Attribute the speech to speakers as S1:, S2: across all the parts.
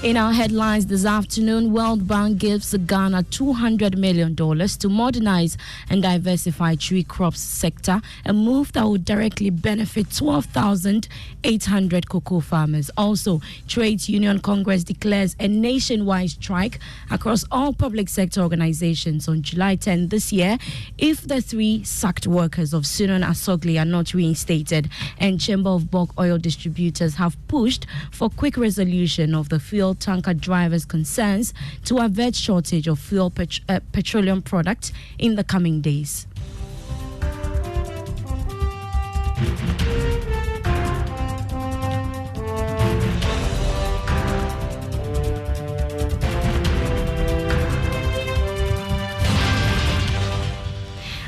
S1: In our headlines this afternoon, World Bank gives Ghana $200 million to modernize and diversify tree crops sector, a move that will directly benefit 12,800 cocoa farmers. Also, Trades Union Congress declares a nationwide strike across all public sector organizations on July 10 this year if the 3 sacked workers of Sunon Asogli are not reinstated, and Chamber of Bulk Oil Distributors have pushed for quick resolution of the fuel tanker drivers' concerns to avert shortage of fuel petroleum products in the coming days.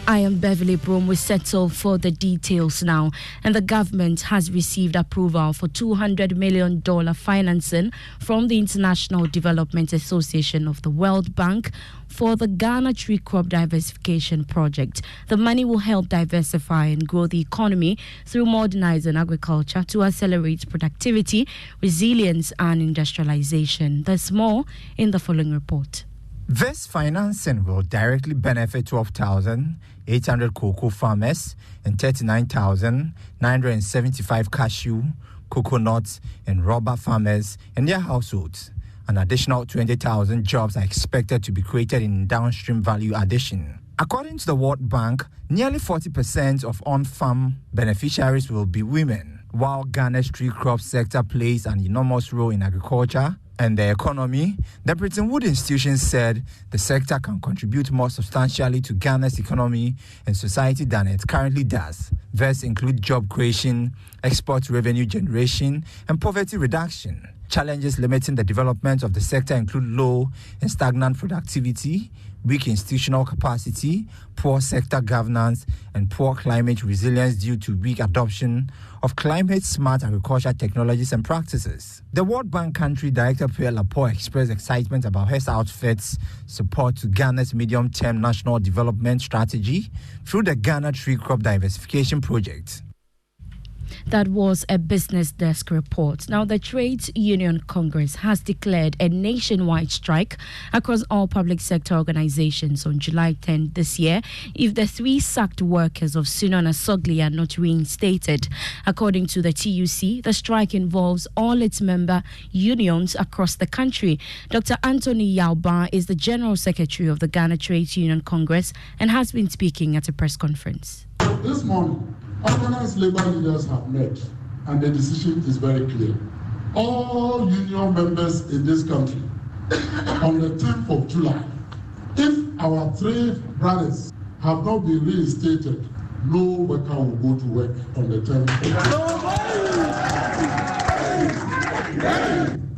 S1: I am Beverly Broom. We settle for the details now. And the government has received approval for $200 million financing from the International Development Association of the World Bank for the Ghana Tree Crop Diversification Project. The money will help diversify and grow the economy through modernizing agriculture to accelerate productivity, resilience, and industrialization. There's more in the following report.
S2: This financing will directly benefit 12,800 cocoa farmers and 39,975 cashew, coconut, and rubber farmers and their households. An additional 20,000 jobs are expected to be created in downstream value addition. According to the World Bank, nearly 40% of on-farm beneficiaries will be women, while Ghana's tree crop sector plays an enormous role in agriculture and the economy. The Bretton Woods institution said the sector can contribute more substantially to Ghana's economy and society than it currently does. These include job creation, export revenue generation, and poverty reduction. Challenges limiting the development of the sector include low and stagnant productivity, weak institutional capacity, poor sector governance, and poor climate resilience due to weak adoption of climate-smart agricultural technologies and practices. The World Bank Country Director Pierre Laporte expressed excitement about his outfit's support to Ghana's medium-term national development strategy through the Ghana Tree Crop Diversification Project.
S1: That was a Business Desk report. Now, the Trades Union Congress has declared a nationwide strike across all public sector organizations on July 10 this year if the 3 sacked workers of Sunon Asogli are not reinstated. According to the TUC, the strike involves all its member unions across the country. Dr. Anthony Yauba is the General Secretary of the Ghana Trades Union Congress and has been speaking at a press conference.
S3: This morning, organized labor leaders have met, and the decision is very clear. All union members in this country, on the 10th of July, if our 3 brothers have not been reinstated, no worker will go to work on the 10th of July.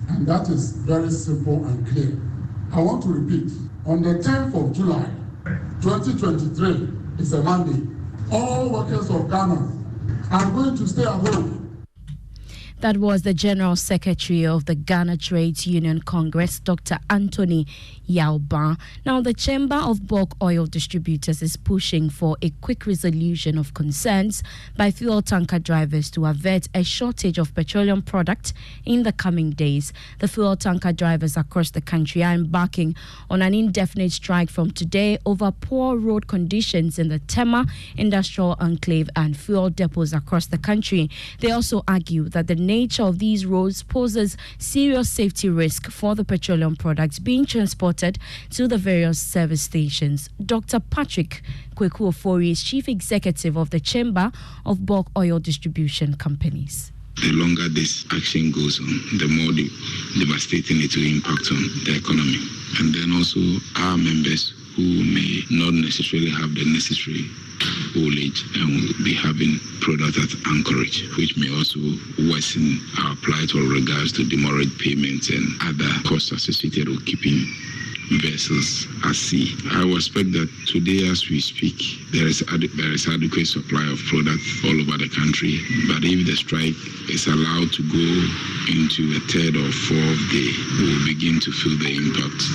S3: And that is very simple and clear. I want to repeat, on the 10th of July, 2023, it's a Monday. All workers of Ghana are going to stay at home.
S1: That was the General Secretary of the Ghana Trades Union Congress, Dr. Anthony Yauba. Now, the Chamber of Bulk Oil Distributors is pushing for a quick resolution of concerns by fuel tanker drivers to avert a shortage of petroleum product in the coming days. The fuel tanker drivers across the country are embarking on an indefinite strike from today over poor road conditions in the Tema Industrial Enclave and fuel depots across the country. They also argue that the nature of these roads poses serious safety risk for the petroleum products being transported to the various service stations. Dr. Patrick Kweku-Ofori is Chief Executive of the Chamber of Bulk Oil Distribution Companies.
S4: The longer this action goes on, the more devastating it will impact on the economy. And then also our members who may not necessarily have the necessary haulage and will be having product at anchorage, which may also worsen our plight with regards to demurrage payments and other costs associated with keeping vessels at sea. I will expect that today as we speak, there is adequate supply of product all over the country, but if the strike is allowed to go into a 3rd or 4th day, we will begin to feel the impact.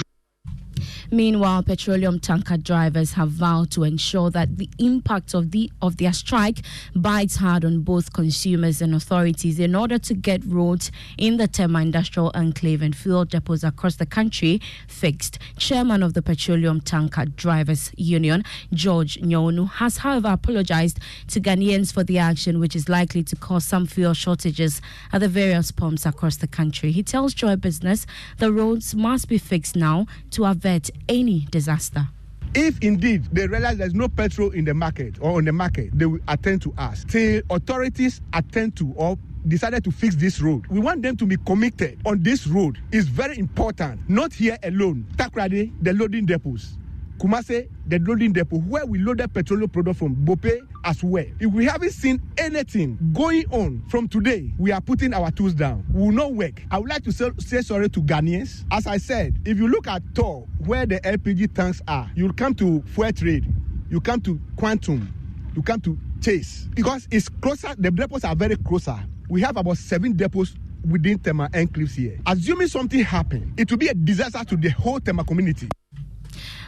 S1: Meanwhile, petroleum tanker drivers have vowed to ensure that the impact of their strike bites hard on both consumers and authorities in order to get roads in the Tema Industrial Enclave and fuel depots across the country fixed. Chairman of the Petroleum Tanker Drivers Union, George Nyonu, has however apologized to Ghanaians for the action, which is likely to cause some fuel shortages at the various pumps across the country. He tells Joy Business the roads must be fixed now to avert any disaster.
S5: If indeed they realize there's no petrol in the market or on the market, they will attend to us. Till authorities attend to or decided to fix this road. We want them to be committed on this road. It's very important. Not here alone. Takrady, the loading depots. Kumase, the loading depot, where we loaded petroleum product from, Bope as well. If we haven't seen anything going on from today, we are putting our tools down. We will not work. I would like to say sorry to Ghanaians. As I said, if you look at Tor, where the LPG tanks are, you'll come to Fuel Trade, you come to Quantum, you come to Chase. Because it's closer, the depots are very closer. We have about 7 depots within Tema enclaves here. Assuming something happened, it will be a disaster to the whole Tema community.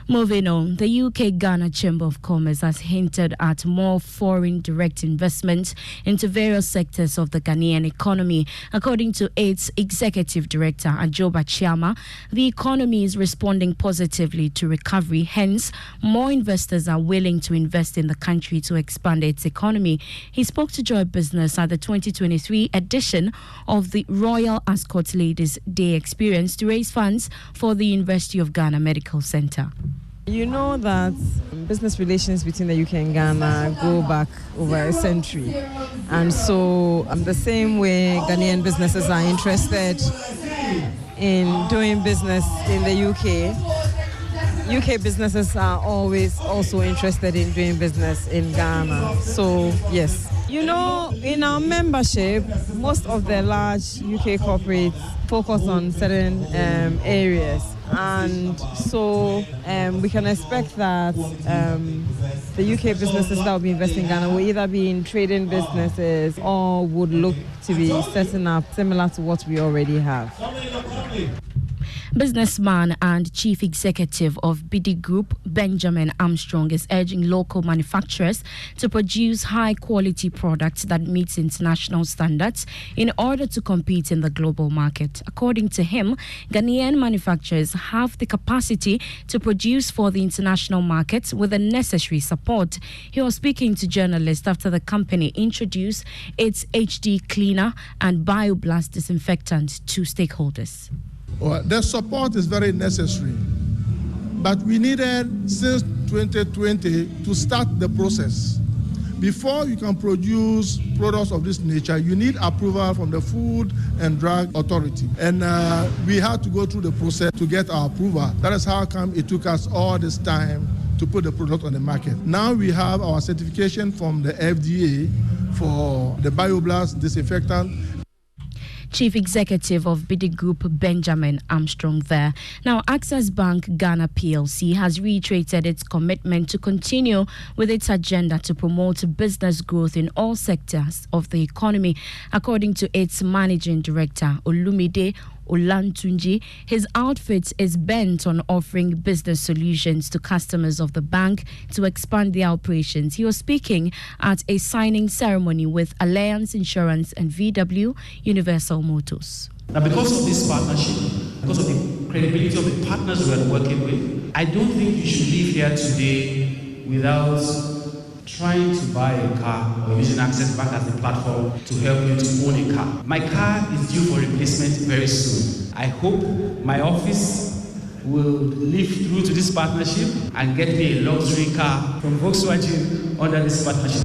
S1: Moving on, the UK-Ghana Chamber of Commerce has hinted at more foreign direct investment into various sectors of the Ghanaian economy. According to its executive director, Ajoba Chiama, the economy is responding positively to recovery. Hence, more investors are willing to invest in the country to expand its economy. He spoke to Joy Business at the 2023 edition of the Royal Ascot Ladies' Day Experience to raise funds for the University of Ghana Medical Center.
S6: You know that business relations between the UK and Ghana go back over a century. And so the same way Ghanaian businesses are interested in doing business in the UK businesses are always also interested in doing business in Ghana. So, yes. You know, in our membership, most of the large UK corporates focus on certain areas. And so we can expect that the UK businesses that will be investing in Ghana will either be in trading businesses or would look to be setting up similar to what we already have.
S1: Businessman and chief executive of BD Group, Benjamin Armstrong, is urging local manufacturers to produce high-quality products that meet international standards in order to compete in the global market. According to him, Ghanaian manufacturers have the capacity to produce for the international market with the necessary support. He was speaking to journalists after the company introduced its HD cleaner and BioBlast disinfectant to stakeholders.
S7: Well, the support is very necessary, but we needed since 2020 to start the process. Before you can produce products of this nature, you need approval from the Food and Drug Authority. And we had to go through the process to get our approval. That is how come it took us all this time to put the product on the market. Now we have our certification from the FDA for the BioBlast disinfectant.
S1: Chief Executive of BD Group, Benjamin Armstrong there. Now, Access Bank Ghana PLC has reiterated its commitment to continue with its agenda to promote business growth in all sectors of the economy. According to its managing director, Olumide Olantunji, his outfit is bent on offering business solutions to customers of the bank to expand their operations. He was speaking at a signing ceremony with Alliance Insurance and VW Universal Motors.
S8: Now, because of this partnership, because of the credibility of the partners we are working with, I don't think you should leave here today without trying to buy a car or using Access Bank as a platform to help you to own a car. My car is due for replacement very soon. I hope my office will live through to this partnership and get me a luxury car from Volkswagen under this partnership.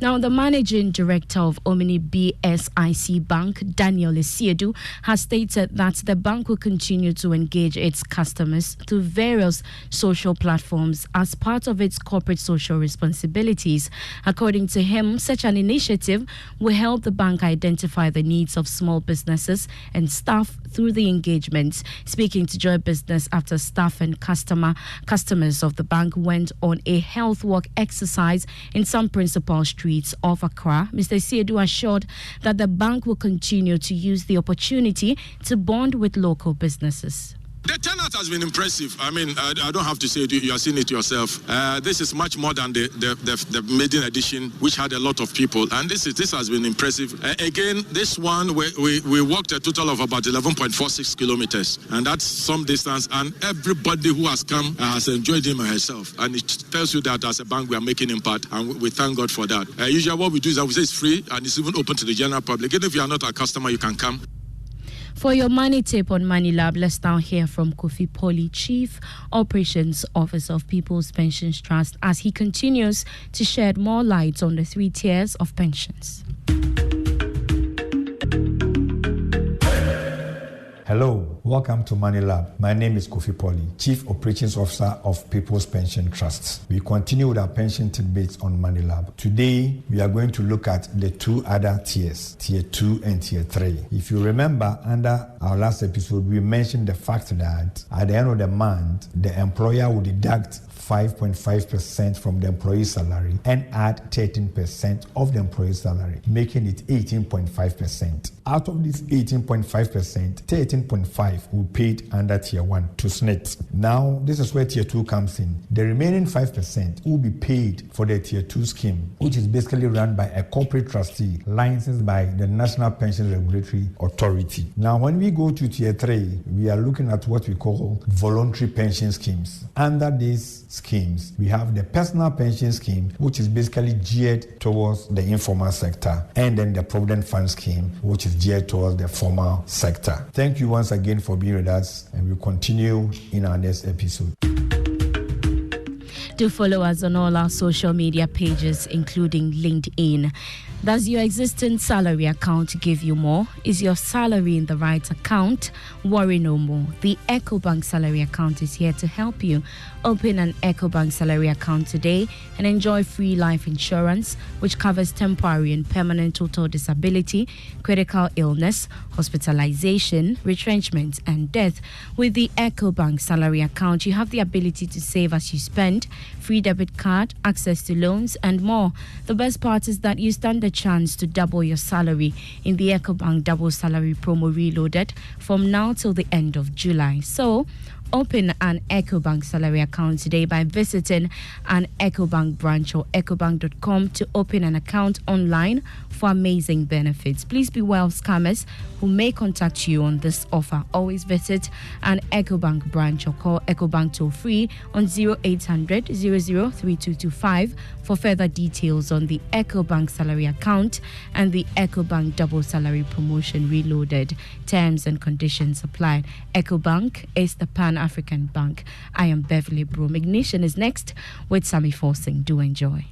S1: Now, the managing director of Omni BSIC Bank, Daniel Isiedu, has stated that the bank will continue to engage its customers through various social platforms as part of its corporate social responsibilities. According to him, such an initiative will help the bank identify the needs of small businesses and staff through the engagement. Speaking to Joy Business after staff and customers of the bank went on a health walk exercise in some principal streets of Accra, Mr. Siedu assured that the bank will continue to use the opportunity to bond with local businesses.
S9: The turnout has been impressive. I mean, I don't have to say it, you have seen it yourself. This is much more than the maiden edition, which had a lot of people, and this has been impressive. Again, this one, we walked a total of about 11.46 kilometers, and that's some distance, and everybody who has come has enjoyed him and herself, and it tells you that as a bank we are making impact, and we thank God for that. Usually what we do is that we say it's free, and it's even open to the general public. Even if you are not a customer, you can come.
S1: For your money tip on Money Lab, let's now hear from Kofi Poly, Chief Operations Officer of People's Pensions Trust, as he continues to shed more light on the 3 tiers of pensions.
S10: Hello, welcome to Money Lab. My name is Kofi Poly, Chief Operations Officer of People's Pension Trusts. We continue with our pension tidbits on Money Lab. Today, we are going to look at the 2 other tiers, Tier 2 and Tier 3. If you remember, under our last episode, we mentioned the fact that at the end of the month, the employer will deduct 5.5% from the employee's salary and add 13% of the employee's salary, making it 18.5%. Out of this 18.5%, 13.5% will be paid under Tier 1 to SNIT. Now, this is where Tier 2 comes in. The remaining 5% will be paid for the Tier 2 scheme, which is basically run by a corporate trustee licensed by the National Pension Regulatory Authority. Now, when we go to Tier 3, we are looking at what we call voluntary pension schemes. Under these schemes, we have the personal pension scheme, which is basically geared towards the informal sector, and then the provident fund scheme, which is geared towards the formal sector. Thank you once again for being with us, and we'll continue in our next episode.
S1: Do follow us on all our social media pages, including LinkedIn. Does your existing salary account give you more? Is your salary in the right account? Worry no more. The EcoBank salary account is here to help you. Open an EcoBank salary account today and enjoy free life insurance, which covers temporary and permanent total disability, critical illness, hospitalization, retrenchment, and death. With the EcoBank salary account, you have the ability to save as you spend, free debit card, access to loans, and more. The best part is that you stand a chance to double your salary in the EcoBank Double Salary Promo Reloaded from now till the end of July. So, open an EcoBank salary account today by visiting an EcoBank branch or ecobank.com to open an account online for amazing benefits. Please beware of scammers who may contact you on this offer. Always visit an EcoBank branch or call EcoBank toll free on 0800 003225 for further details on the EcoBank salary account and the EcoBank Double Salary Promotion Reloaded. Terms and conditions apply. EcoBank is the Pan-African Bank. I am Beverly Broom. Ignition is next with Sammy Forsing. Do enjoy.